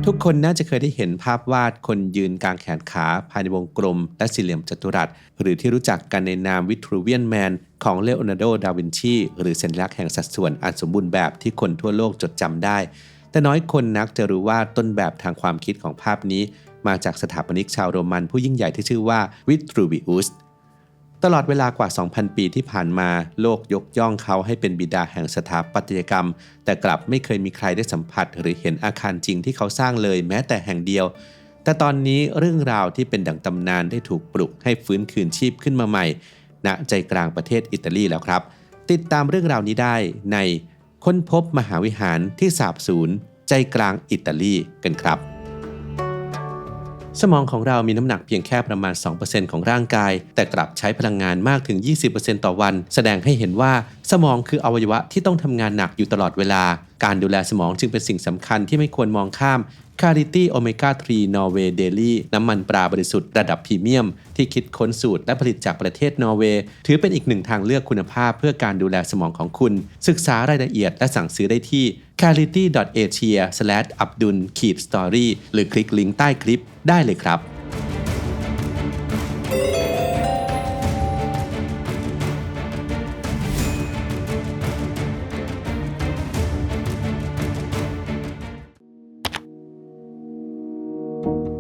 ทุกคนน่าจะเคยได้เห็นภาพวาดคนยืนกลางแขนขาภายในวงกลมและสี่เหลี่ยมจัตุรัสหรือที่รู้จักกันในนามวิทรูเวียนแมนของเลโอนาร์โด ดาวินชีหรือสัญลักษณ์แห่งสัดส่วนอันสมบูรณ์แบบที่คนทั่วโลกจดจำได้แต่น้อยคนนักจะรู้ว่าต้นแบบทางความคิดของภาพนี้มาจากสถาปนิกชาวโรมันผู้ยิ่งใหญ่ที่ชื่อว่าวิทรูวิอุสตลอดเวลากว่า 2,000 ปีที่ผ่านมาโลกยกย่องเขาให้เป็นบิดาแห่งสถาปัตยกรรมแต่กลับไม่เคยมีใครได้สัมผัสหรือเห็นอาคารจริงที่เขาสร้างเลยแม้แต่แห่งเดียวแต่ตอนนี้เรื่องราวที่เป็นดั่งตำนานได้ถูกปลุกให้ฟื้นคืนชีพขึ้นมาใหม่ณใจกลางประเทศอิตาลีแล้วครับติดตามเรื่องราวนี้ได้ในค้นพบมหาวิหารที่สาบสูญใจกลางอิตาลีกันครับสมองของเรามีน้ำหนักเพียงแค่ประมาณ 2% ของร่างกายแต่กลับใช้พลังงานมากถึง 20% ต่อวันแสดงให้เห็นว่าสมองคืออวัยวะที่ต้องทำงานหนักอยู่ตลอดเวลาการดูแลสมองจึงเป็นสิ่งสำคัญที่ไม่ควรมองข้าม Clarity Omega 3 Norway Daily น้ำมันปลาบริสุทธิ์ระดับพรีเมียมที่คิดค้นสูตรและผลิตจากประเทศนอร์เวย์ถือเป็นอีกหนึ่งทางเลือกคุณภาพเพื่อการดูแลสมองของคุณศึกษารายละเอียดและสั่งซื้อได้ที่ clarity.asia/abdul-story หรือคลิกลิงก์ใต้คลิปได้เลยครับ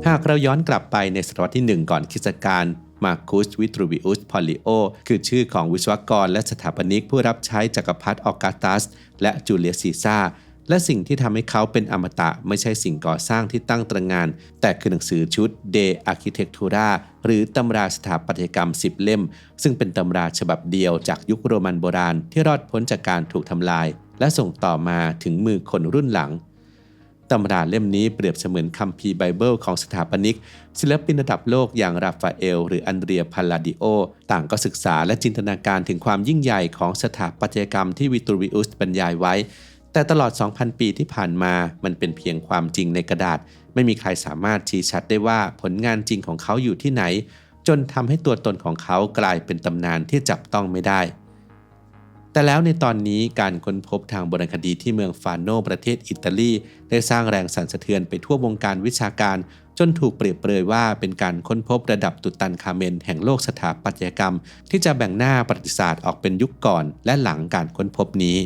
หากเราย้อนกลับไปในศตวรรษที่ 1 ก่อนคริสตกาลมาร์คุส วิทรูวิอุส พอลิโอคือชื่อของวิศวกรและสถาปนิกผู้รับใช้จักรพรรดิออกัสตัสและจูเลียสซีซ่าร์และสิ่งที่ทำให้เขาเป็นอมตะไม่ใช่สิ่งก่อสร้างที่ตั้งตระหง่านแต่คือหนังสือชุด De Architectura หรือตำราสถาปัตยกรรม 10 เล่มซึ่งเป็นตำราฉบับเดียวจากยุคโรมันโบราณที่รอดพ้นจากการถูกทำลายและส่งต่อมาถึงมือคนรุ่นหลังตำราเล่มนี้เปรียบเสมือนคัมภีร์ไบเบิลของสถาปนิกศิลปินระดับโลกอย่างราฟาเอลหรืออันเดรีย พาลลาดิโอต่างก็ศึกษาและจินตนาการถึงความยิ่งใหญ่ของสถาปัตยกรรมที่วิทรูวิอุสบรรยายไว้แต่ตลอด 2,000 ปีที่ผ่านมามันเป็นเพียงความจริงในกระดาษไม่มีใครสามารถชี้ชัดได้ว่าผลงานจริงของเขาอยู่ที่ไหนจนทำให้ตัวตนของเขากลายเป็นตำนานที่จับต้องไม่ได้แต่แล้วในตอนนี้การค้นพบทางโบราณคดีที่เมืองฟาโนประเทศอิตาลีได้สร้างแรงสั่นสะเทือนไปทั่ววงการวิชาการจนถูกเปรียบเปรยว่าเป็นการค้นพบระดับตุตันคาเมนแห่งโลกสถาปัตยกรรมที่จะแบ่งหน้าประวัติศาสตร์ออกเป็นยุคก่อนและหลังการค้นพบนี้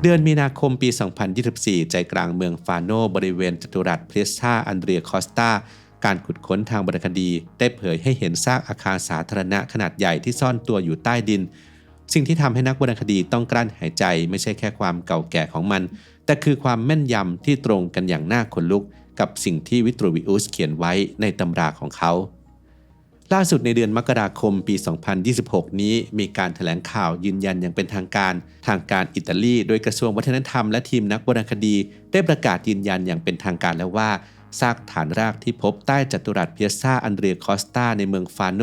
เดือนมีนาคมปี 2024 ใจกลางเมืองฟาโนบริเวณจัตุรัสเพรสซาอันเดรียคอสตาการขุดค้นทางโบราณคดีได้เผยให้เห็นซากอาคารสาธารณะขนาดใหญ่ที่ซ่อนตัวอยู่ใต้ดินสิ่งที่ทำให้นักโบราณคดีต้องกลั้นหายใจไม่ใช่แค่ความเก่าแก่ของมันแต่คือความแม่นยำที่ตรงกันอย่างน่าขนลุกกับสิ่งที่วิทรูวิอุสเขียนไว้ในตำราของเขาล่าสุดในเดือนมกราคมปี 2026 นี้มีการแถลงข่าวยืนยันอย่างเป็นทางการอิตาลีโดยกระทรวงวัฒนธรรมและทีมนักโบราณคดีได้ประกาศยืนยันอย่างเป็นทางการแล้วว่าซากฐานรากที่พบใต้จัตุรัสเพียซาอันเดรียคอสตาในเมืองฟาโน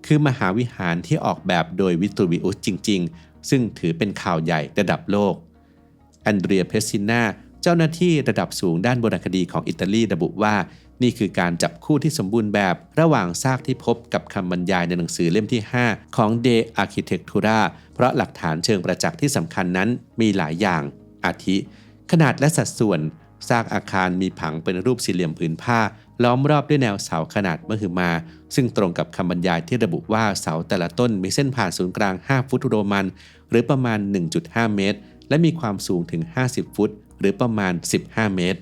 คือมหาวิหารที่ออกแบบโดยวิทรูวิอุสจริงๆซึ่งถือเป็นข่าวใหญ่ระดับโลกอันเดรีย เพสซิน่าเจ้าหน้าที่ระดับสูงด้านโบราณคดีของอิตาลีระบุว่านี่คือการจับคู่ที่สมบูรณ์แบบระหว่างซากที่พบกับคำบรรยายในหนังสือเล่มที่ 5 ของ De Architectura เพราะหลักฐานเชิงประจักษ์ที่สำคัญนั้นมีหลายอย่างอาทิขนาดและสัดส่วนซากอาคารมีผังเป็นรูปสี่เหลี่ยมผืนผ้าล้อมรอบด้วยแนวเสาขนาดมหึมาซึ่งตรงกับคำบรรยายที่ระบุว่าเสาแต่ละต้นมีเส้นผ่านศูนย์กลาง 5 ฟุตโรมันหรือประมาณ 1.5 เมตรและมีความสูงถึง 50 ฟุตหรือประมาณ 15 เมตร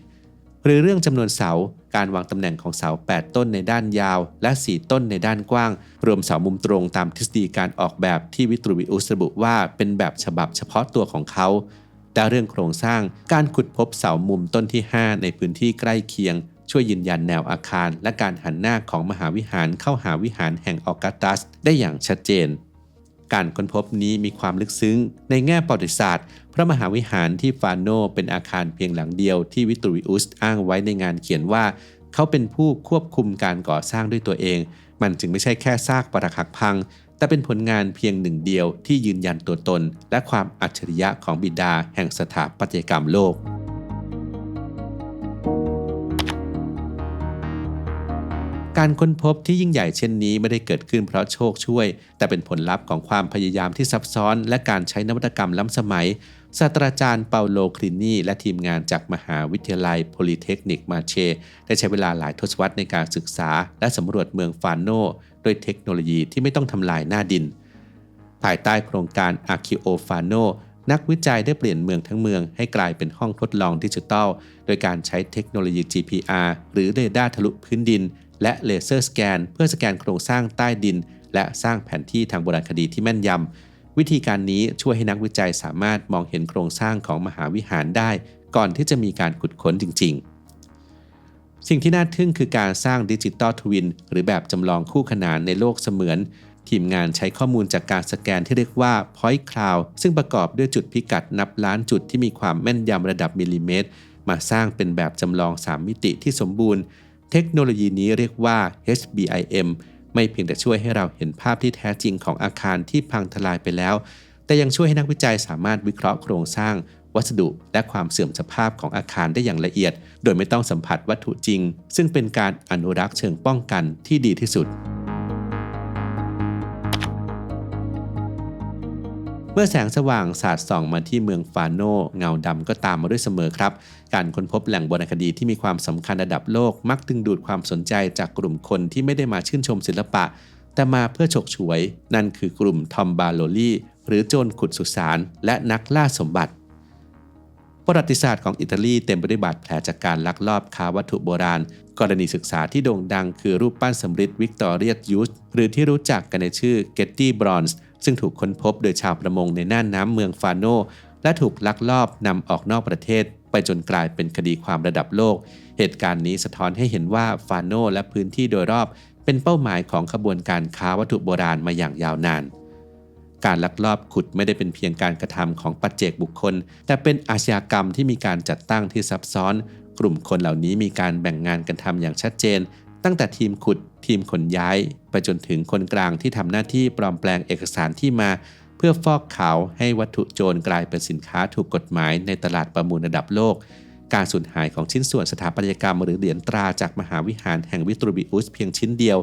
หรือเรื่องจำนวนเสาการวางตำแหน่งของเสา 8 ต้นในด้านยาวและ 4 ต้นในด้านกว้างรวมเสามุมตรงตามทฤษฎีการออกแบบที่วิทรูวิอุสระบุว่าเป็นแบบฉบับเฉพาะตัวของเขาแต่เรื่องโครงสร้างการขุดพบเสามุมต้นที่ 5 ในพื้นที่ใกล้เคียงช่วยยืนยันแนวอาคารและการหันหน้าของมหาวิหารเข้าหาวิหารแห่งออกัสตัสได้อย่างชัดเจนการค้นพบนี้มีความลึกซึ้งในแง่ประวัติศาสตร์พระมหาวิหารที่ฟาโนเป็นอาคารเพียงหลังเดียวที่วิทรูวิอุสอ้างไว้ในงานเขียนว่าเขาเป็นผู้ควบคุมการก่อสร้างด้วยตัวเองมันจึงไม่ใช่แค่ซากปรักหักพังแต่เป็นผลงานเพียงหนึ่งเดียวที่ยืนยันตัวตนและความอัจฉริยะของบิดาแห่งสถาปัตยกรรมโลกก การค้นพบที่ยิ่งใหญ่เช่นนี้ไม่ได้เกิดขึ้นเพราะโชคช่วยแต่เป็นผลลัพธ์ของความพยายามที่ซับซ้อนและการใช้นวัตกรรมล้ำสมัยศาสตราจารย์เปาโลคลินีและทีมงานจากมหาวิทยาลัยโพลีเทคนิคมาเชได้ใช้เวลาหลายทศวรรษในการศึกษาและสำรวจเมืองฟาโนด้วยเทคโนโลยีที่ไม่ต้องทำลายหน้าดินภายใต้โครงการ Archeo Fano นักวิจัยได้เปลี่ยนเมืองทั้งเมืองให้กลายเป็นห้องทดลองดิจิทัลโดยการใช้เทคโนโลยี GPR หรือเรดาร์ทะลุพื้นดินและเลเซอร์สแกนเพื่อสแกนโครงสร้างใต้ดินและสร้างแผนที่ทางโบราณคดีที่แม่นยำวิธีการนี้ช่วยให้นักวิจัยสามารถมองเห็นโครงสร้างของมหาวิหารได้ก่อนที่จะมีการขุดค้นจริงๆสิ่งที่น่าทึ่งคือการสร้างดิจิตอลทวินหรือแบบจำลองคู่ขนานในโลกเสมือนทีมงานใช้ข้อมูลจากการสแกนที่เรียกว่า Point Cloud ซึ่งประกอบด้วยจุดพิกัดนับล้านจุดที่มีความแม่นยำระดับมิลลิเมตรมาสร้างเป็นแบบจำลอง3มิติที่สมบูรณ์เทคโนโลยีนี้เรียกว่า HBIM ไม่เพียงแต่ช่วยให้เราเห็นภาพที่แท้จริงของอาคารที่พังทลายไปแล้วแต่ยังช่วยให้นักวิจัยสามารถวิเคราะห์โครงสร้างวัสดุและความเสื่อมสภาพของอาคารได้อย่างละเอียดโดยไม่ต้องสัมผัสวัตถุจริงซึ่งเป็นการอนุรักษ์เชิงป้องกันที่ดีที่สุดเมื่อแสงสว่างสาดส่องมาที่เมืองฟาโนเงาดำก็ตามมาด้วยเสมอครับการค้นพบแหล่งโบราณคดีที่มีความสำคัญระดับโลกมักดึงดูดความสนใจจากกลุ่มคนที่ไม่ได้มาชื่นชมศิลปะแต่มาเพื่อฉกฉวยนั่นคือกลุ่มทอมบาโลลีหรือโจรขุดสุสานและนักล่าสมบัติประวัติศาสตร์ของอิตาลีเต็มไปด้วยบาดแผลจากการลักลอบค้าวัตถุโบราณกรณีศึกษาที่โด่งดังคือรูปปั้นสำริดวิกตอเรียยูสหรือที่รู้จักกันในชื่อเกตตี้บรอนซ์ซึ่งถูกค้นพบโดยชาวประมงในน่านน้ำเมืองฟาโนและถูกลักลอบนำออกนอกประเทศไปจนกลายเป็นคดีความระดับโลกเหตุการณ์นี้สะท้อนให้เห็นว่าฟาโนและพื้นที่โดยรอบเป็นเป้าหมายของขบวนการค้าวัตถุโบราณมาอย่างยาวนานการลักลอบขุดไม่ได้เป็นเพียงการกระทำของปัจเจกบุคคลแต่เป็นอาชญากรรมที่มีการจัดตั้งที่ซับซ้อนกลุ่มคนเหล่านี้มีการแบ่งงานกันทำอย่างชัดเจนตั้งแต่ทีมขุดทีมขนย้ายไปจนถึงคนกลางที่ทำหน้าที่ปลอมแปลงเอกสารที่มาเพื่อฟอกขาวให้วัตถุโจรกลายเป็นสินค้าถูกกฎหมายในตลาดประมูลระดับโลกการสูญหายของชิ้นส่วนสถาปัตยกรรมหรือเหรียญตราจากมหาวิหารแห่งวิตรูบิอุสเพียงชิ้นเดียว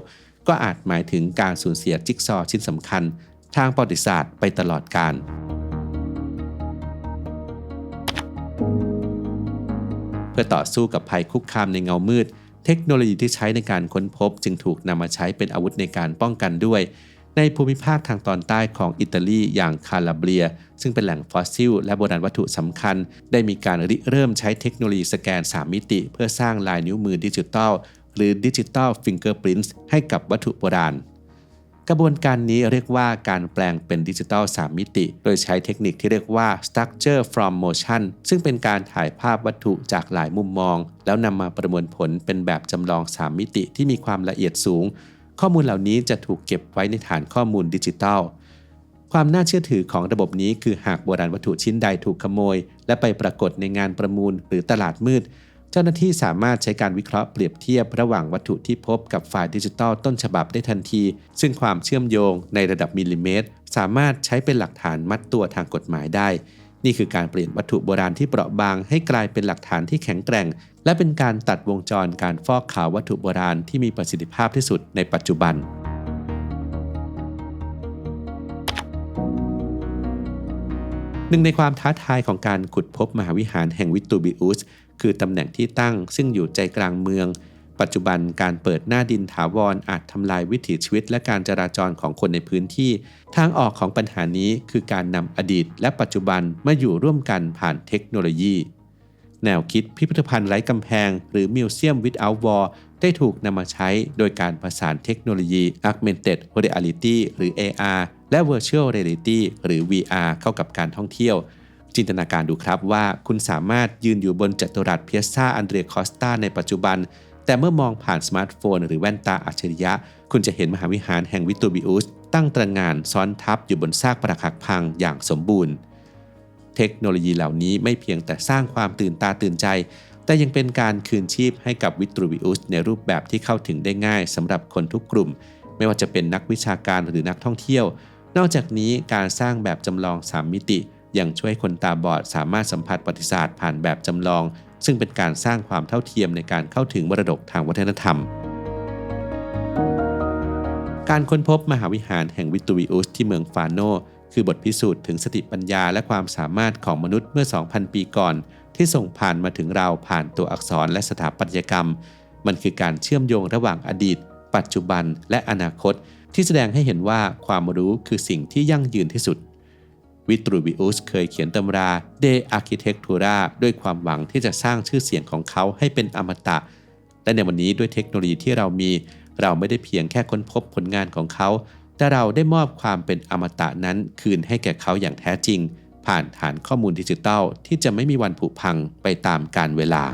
ก็อาจหมายถึงการสูญเสียจิ๊กซอว์ชิ้นสำคัญทางประวัติศาสตร์ไปตลอดกาลเพื่อต่อสู้กับภัยคุกคามในเงามืดเทคโนโลยีที่ใช้ในการค้นพบจึงถูกนำมาใช้เป็นอาวุธในการป้องกันด้วยในภูมิภาคทางตอนใต้ของอิตาลีอย่างคาลาเบียซึ่งเป็นแหล่งฟอสซิลและโบราณวัตถุสำคัญได้มีการริเริ่มใช้เทคโนโลยีสแกน3มิติเพื่อสร้างลายนิ้วมือดิจิทัลหรือดิจิทัลฟิงเกอร์พรินท์ให้กับวัตถุโบราณกระบวนการนี้เรียกว่าการแปลงเป็นดิจิทัล3มิติโดยใช้เทคนิคที่เรียกว่า Structure from Motion ซึ่งเป็นการถ่ายภาพวัตถุจากหลายมุมมองแล้วนำมาประมวลผลเป็นแบบจำลอง3มิติที่มีความละเอียดสูงข้อมูลเหล่านี้จะถูกเก็บไว้ในฐานข้อมูลดิจิทัลความน่าเชื่อถือของระบบนี้คือหากโบราณวัตถุชิ้นใดถูกขโมยและไปปรากฏในงานประมูลหรือตลาดมืดเจ้าหน้าที่สามารถใช้การวิเคราะห์เปรียบเทียบระหว่างวัตถุที่พบกับไฟล์ดิจิทัลต้นฉบับได้ทันทีซึ่งความเชื่อมโยงในระดับมิลลิเมตรสามารถใช้เป็นหลักฐานมัดตัวทางกฎหมายได้นี่คือการเปลี่ยนวัตถุโบราณที่เปราะบางให้กลายเป็นหลักฐานที่แข็งแกร่งและเป็นการตัดวงจรการฟอกขาววัตถุโบราณที่มีประสิทธิภาพที่สุดในปัจจุบันหนึ่งในความท้าทายของการขุดพบมหาวิหารแห่งวิตรูบิอุสคือตำแหน่งที่ตั้งซึ่งอยู่ใจกลางเมืองปัจจุบันการเปิดหน้าดินถาวรอาจทำลายวิถีชีวิตและการจราจรของคนในพื้นที่ทางออกของปัญหานี้คือการนำอดีตและปัจจุบันมาอยู่ร่วมกันผ่านเทคโนโลยีแนวคิดพิพิธภัณฑ์ไร้กำแพงหรือ Museum Without Wall ได้ถูกนำมาใช้โดยการผสานเทคโนโลยี Augmented Reality หรือ AR และ Virtual Reality หรือ VR เข้ากับการท่องเที่ยวจินตนาการดูครับว่าคุณสามารถยืนอยู่บนจัตุรัสเพียซาอันเดรียคอสตาในปัจจุบันแต่เมื่อมองผ่านสมาร์ทโฟนหรือแว่นตาอัจฉริยะคุณจะเห็นมหาวิหารแห่งวิตรูบิอุสตั้งตระหง่านซ้อนทับอยู่บนซากปรักหักพังอย่างสมบูรณ์เทคโนโลยีเหล่านี้ไม่เพียงแต่สร้างความตื่นตาตื่นใจแต่ยังเป็นการคืนชีพให้กับวิตรูบิอุสในรูปแบบที่เข้าถึงได้ง่ายสำหรับคนทุกกลุ่มไม่ว่าจะเป็นนักวิชาการหรือนักท่องเที่ยวนอกจากนี้การสร้างแบบจำลอง3มิติยังช่วยคนตาบอดสามารถสัมผัสประวัติศาสตร์ผ่านแบบจำลองซึ่งเป็นการสร้างความเท่าเทียมในการเข้าถึงมรดกทางวัฒนธรรม การค้นพบมหาวิหารแห่งวิตูวิอุสที่เมืองฟาโนคือบทพิสูจน์ถึงสติปัญญาและความสามารถของมนุษย์เมื่อ 2,000 ปีก่อนที่ส่งผ่านมาถึงเราผ่านตัวอักษรและสถาปัตยกรรมมันคือการเชื่อมโยงระหว่างอดีตปัจจุบันและอนาคตที่แสดงให้เห็นว่าความรู้คือสิ่งที่ยั่งยืนที่สุดวิตรูวิอุสเคยเขียนตำรา De Architectura ด้วยความหวังที่จะสร้างชื่อเสียงของเขาให้เป็นอมตะและในวันนี้ด้วยเทคโนโลยีที่เรามีเราไม่ได้เพียงแค่ค้นพบผลงานของเขาแต่เราได้มอบความเป็นอมตะนั้นคืนให้แก่เขาอย่างแท้จริงผ่านฐานข้อมูลดิจิทัลที่จะไม่มีวันผุพังไปตามกาลเวลา